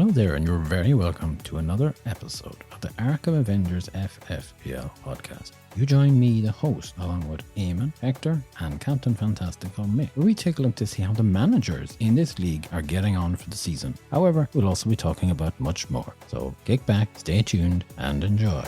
Hello there, and you're very welcome to another episode of the Arkham Avengers FFPL podcast. You join me, the host, along with Eamon, Hector, and Captain Fantastical Mick, where we take a look to see how the managers in this league are getting on for the season. However, we'll also be talking about much more. So kick back, stay tuned, and enjoy.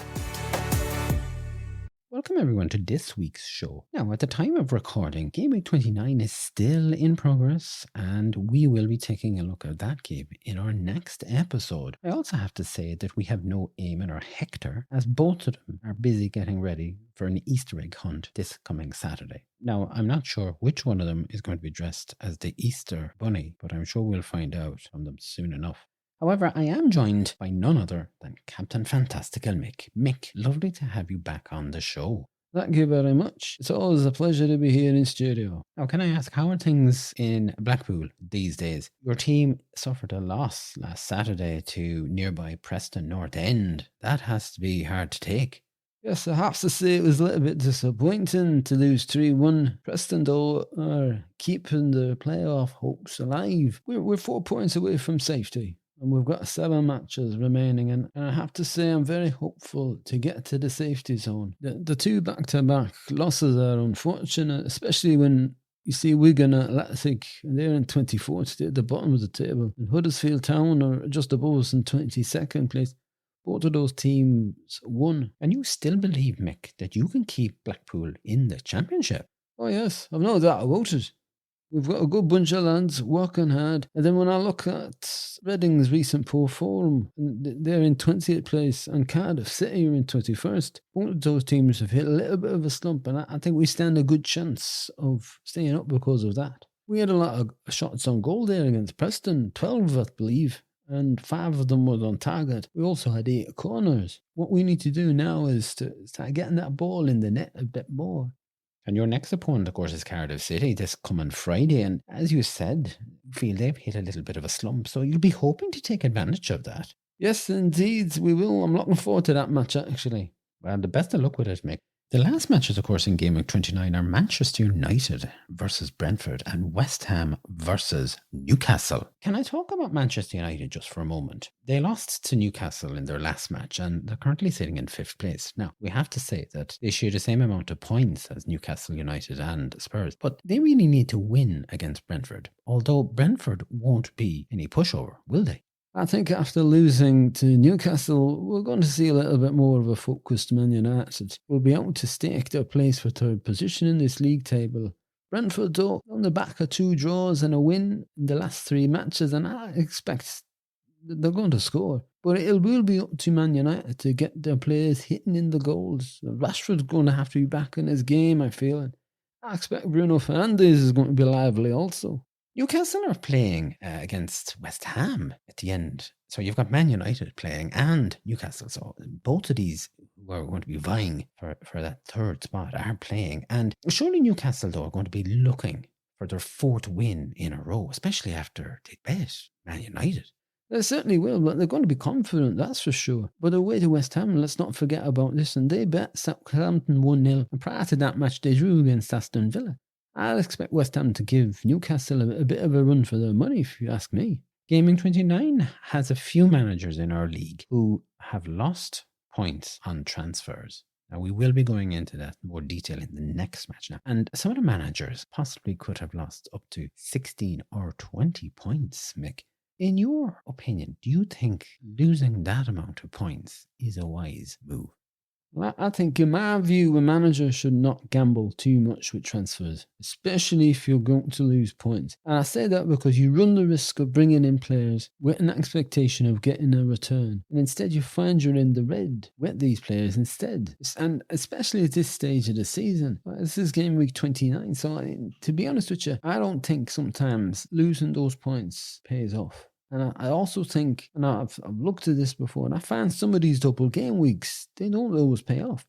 Welcome everyone to this week's show. Now, at the time of recording, Gameweek 29 is still in progress, and we will be taking a look at that game in our next episode. I also have to say that we have no Eamon or Hector, as both of them are busy getting ready for an Easter egg hunt this coming Saturday. Now, I'm not sure which one of them is going to be dressed as the Easter bunny, but I'm sure we'll find out from them soon enough. However, I am joined by none other than Captain Fantastical Mick. Mick, lovely to have you back on the show. Thank you very much. It's always a pleasure to be here in studio. Now, can I ask, how are things in Blackpool these days? Your team suffered a loss last Saturday to nearby Preston North End. That has to be hard to take. Yes, I have to say it was a little bit disappointing to lose 3-1. Preston, though, are keeping the playoff hopes alive. We're 4 points away from safety. And we've got 7 matches remaining, and I have to say I'm very hopeful to get to the safety zone. The 2 back-to-back losses are unfortunate, especially when you see Wigan Athletic, and they're in 24th, they're at the bottom of the table, and Huddersfield Town are just above us in 22nd place. Both of those teams won. And you still believe, Mick, that you can keep Blackpool in the Championship? Oh yes, I've no doubt about it. We've got a good bunch of lads working hard. And then when I look at Reading's recent poor form, they're in 20th place, and Cardiff City are in 21st. Both of those teams have hit a little bit of a slump, and I think we stand a good chance of staying up because of that. We had a lot of shots on goal there against Preston, 12 I believe, and 5 of them were on target. We also had 8 corners. What we need to do now is to start getting that ball in the net a bit more. And your next opponent, of course, is Cardiff City this coming Friday. And as you said, feel they've hit a little bit of a slump. So you'll be hoping to take advantage of that. Yes, indeed, we will. I'm looking forward to that match, actually. Well, the best of luck with it, Mick. The last matches, of course, in Gameweek 29 are Manchester United versus Brentford and West Ham versus Newcastle. Can I talk about Manchester United just for a moment? They lost to Newcastle in their last match, and they're currently sitting in 5th place. Now, we have to say that they share the same amount of points as Newcastle United and Spurs, but they really need to win against Brentford, although Brentford won't be any pushover, will they? I think after losing to Newcastle, we're going to see a little bit more of a focused Man United. We'll be able to stake their place for 3rd position in this league table. Brentford, though, on the back of 2 draws and a win in the last 3 matches, and I expect they're going to score. But it will be up to Man United to get their players hitting in the goals. Rashford's going to have to be back in his game, I feel. And I expect Bruno Fernandes is going to be lively also. Newcastle are playing against West Ham at the end. So you've got Man United playing and Newcastle. So both of these who are going to be vying for that 3rd spot are playing. And surely Newcastle, though, are going to be looking for their 4th win in a row, especially after they bet Man United. They certainly will, but they're going to be confident, that's for sure. But away to West Ham, let's not forget about this, and they bet Southampton 1-0. And prior to that match, they drew against Aston Villa. I'll expect West Ham to give Newcastle a bit of a run for their money, if you ask me. Gaming 29 has a few managers in our league who have lost points on transfers. Now, we will be going into that in more detail in the next match now. And some of the managers possibly could have lost up to 16 or 20 points, Mick. In your opinion, do you think losing that amount of points is a wise move? I think, in my view, a manager should not gamble too much with transfers, especially if you're going to lose points. And I say that because you run the risk of bringing in players with an expectation of getting a return. And instead you find you're in the red with these players instead. And especially at this stage of the season. This is game week 29. So to be honest with you, I don't think sometimes losing those points pays off. And I also think, and I've looked at this before, and I find some of these double game weeks, they don't always pay off.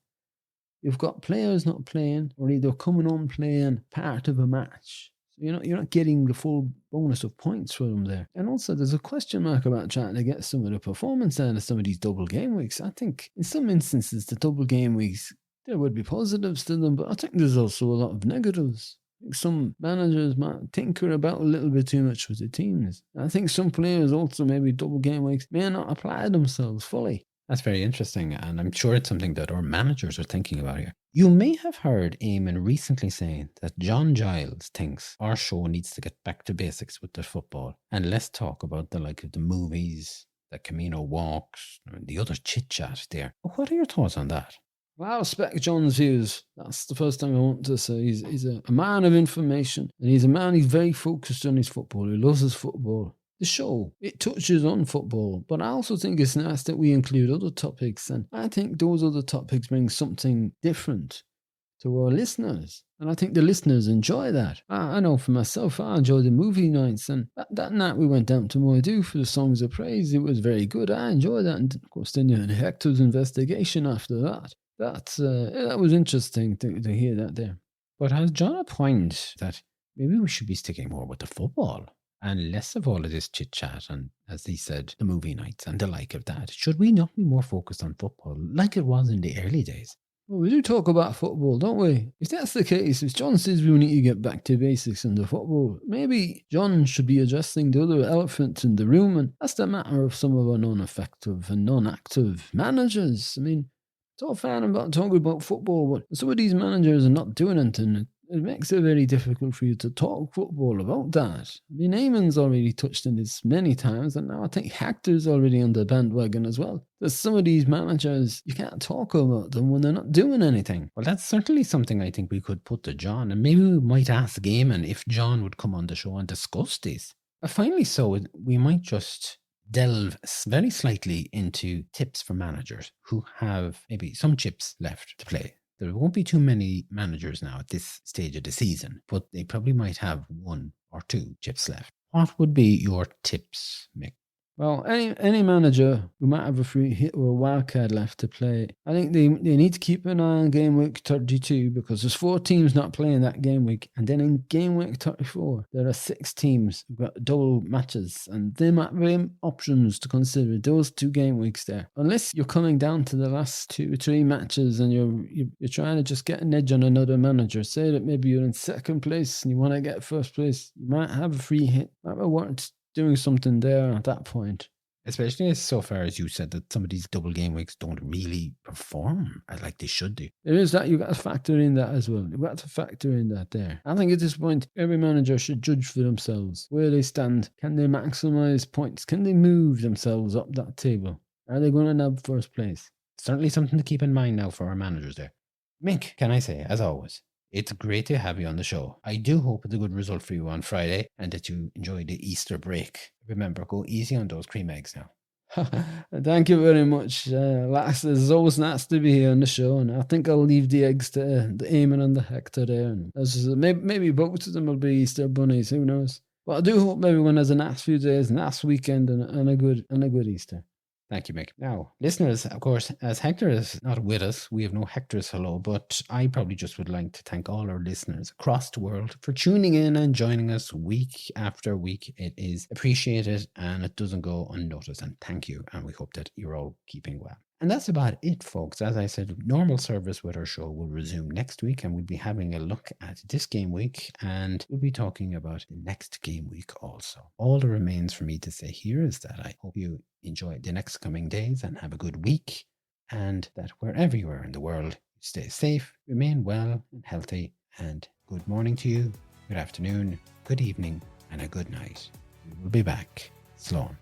You've got players not playing, or either coming on playing part of a match. So you're not getting the full bonus of points for them there. And also, there's a question mark about trying to get some of the performance out of some of these double game weeks. I think in some instances, the double game weeks, there would be positives to them, but I think there's also a lot of negatives. Some managers might tinker about a little bit too much with the teams. I think some players also, maybe double game weeks, may not apply themselves fully. That's very interesting, and I'm sure it's something that our managers are thinking about here. You may have heard Eamon recently saying that John Giles thinks our show needs to get back to basics with the football, and less talk about the like of the movies, the Camino walks, and the other chit-chat there. What are your thoughts on that? Well, I respect John's views. That's the first thing I want to say. He's a man of information, and he's very focused on his football. He loves his football. The show, it touches on football, but I also think it's nice that we include other topics, and I think those other topics bring something different to our listeners. And I think the listeners enjoy that. I know for myself, I enjoy the movie nights, and that night we went down to Moidu for the Songs of Praise. It was very good. I enjoyed that, and of course then you had Hector's investigation after that. That was interesting to hear that there. But has John a point that maybe we should be sticking more with the football and less of all of this chit-chat and, as he said, the movie nights and the like of that? Should we not be more focused on football like it was in the early days? Well, we do talk about football, don't we? If that's the case, if John says we need to get back to basics in the football, maybe John should be addressing the other elephant in the room, and that's the matter of some of our non-effective and non-active managers. I mean, it's all fine about talking about football, but some of these managers are not doing anything. It makes it very difficult for you to talk football about that. I mean, Eamon's already touched on this many times, and now I think Hector's already on the bandwagon as well. There's some of these managers, you can't talk about them when they're not doing anything. Well, that's certainly something I think we could put to John, and maybe we might ask Eamon if John would come on the show and discuss this. Finally, so we might just delve very slightly into tips for managers who have maybe some chips left to play. There won't be too many managers now at this stage of the season, but they probably might have 1 or 2 chips left. What would be your tips, Mick? Well, any manager who might have a free hit or a wild card left to play, I think they need to keep an eye on game week 32 because there's 4 teams not playing that game week. And then in game week 34, there are 6 teams who've got double matches, and there might be options to consider those 2 game weeks there. Unless you're coming down to the last 2 or 3 matches and you're trying to just get an edge on another manager. Say that maybe you're in second place and you want to get first place, you might have a free hit. Might be worth doing something there at that point. Especially as so far as you said that some of these double game weeks don't really perform like they should do. There is that. You've got to factor in that as well. You've got to factor in that there. I think at this point, every manager should judge for themselves where they stand. Can they maximise points? Can they move themselves up that table? Are they going to nab first place? Certainly something to keep in mind now for our managers there. Mick, can I say, as always, it's great to have you on the show. I do hope it's a good result for you on Friday and that you enjoy the Easter break. Remember, go easy on those cream eggs now. Thank you very much. It's always nice to be here on the show, and I think I'll leave the eggs to the Eamon and the Hector there. And maybe both of them will be Easter bunnies. Who knows? But I do hope everyone has a nice few days, nice weekend, and a good Easter. Thank you, Mick. Now, listeners, of course, as Hector is not with us, we have no Hector's hello, but I probably just would like to thank all our listeners across the world for tuning in and joining us week after week. It is appreciated and it doesn't go unnoticed. And thank you. And we hope that you're all keeping well. And that's about it, folks. As I said, normal service with our show will resume next week, and we'll be having a look at this game week, and we'll be talking about the next game week also. All that remains for me to say here is that I hope you enjoy the next coming days and have a good week, and that wherever you are in the world, you stay safe, remain well and healthy, and good morning to you, good afternoon, good evening, and a good night. We will be back. Slán.